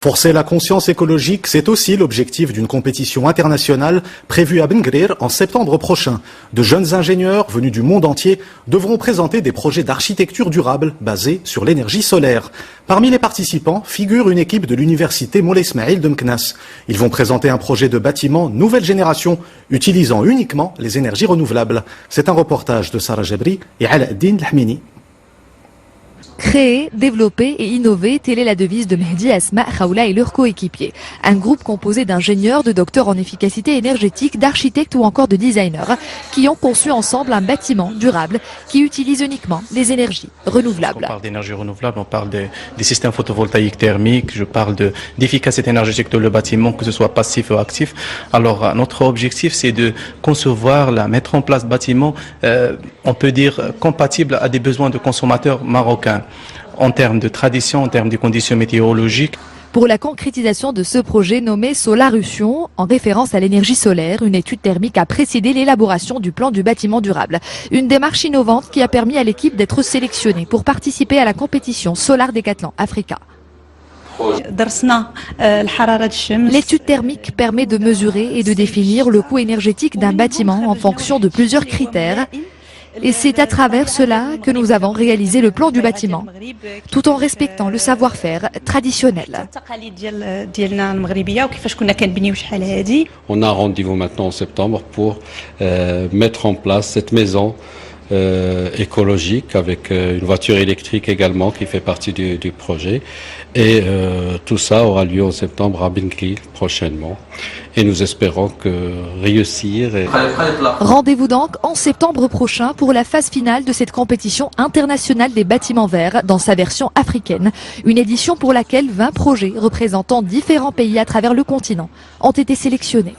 Forcer la conscience écologique, c'est aussi l'objectif d'une compétition internationale prévue à Ben Guerir en septembre prochain. De jeunes ingénieurs venus du monde entier devront présenter des projets d'architecture durable basés sur l'énergie solaire. Parmi les participants figure une équipe de l'université Moulay Ismaïl de Meknès. Ils vont présenter un projet de bâtiment nouvelle génération utilisant uniquement les énergies renouvelables. C'est un reportage de Sarah Jabri et Alaeddin Lahmini. Créer, développer et innover, telle est la devise de Mehdi, Asma, Khaoula et leurs coéquipiers. Un groupe composé d'ingénieurs, de docteurs en efficacité énergétique, d'architectes ou encore de designers qui ont conçu ensemble un bâtiment durable qui utilise uniquement les énergies renouvelables. On parle d'énergie renouvelable, on parle des systèmes photovoltaïques thermiques, je parle d'efficacité énergétique de le bâtiment, que ce soit passif ou actif. Alors notre objectif c'est de concevoir, mettre en place bâtiment, on peut dire compatible à des besoins de consommateurs marocains. En termes de tradition, en termes de conditions météorologiques. Pour la concrétisation de ce projet nommé Solarution, en référence à l'énergie solaire, une étude thermique a précédé l'élaboration du plan du bâtiment durable. Une démarche innovante qui a permis à l'équipe d'être sélectionnée pour participer à la compétition Solar Decathlon Africa. L'étude thermique permet de mesurer et de définir le coût énergétique d'un bâtiment en fonction de plusieurs critères. Et c'est à travers cela que nous avons réalisé le plan du bâtiment, tout en respectant le savoir-faire traditionnel. On a un rendez-vous maintenant en septembre pour mettre en place cette maison écologique avec une voiture électrique également qui fait partie du projet. Et tout ça aura lieu en septembre à Ben Guerir prochainement. Et nous espérons réussir. Rendez-vous donc en septembre prochain pour la phase finale de cette compétition internationale des bâtiments verts dans sa version africaine. Une édition pour laquelle 20 projets représentant différents pays à travers le continent ont été sélectionnés.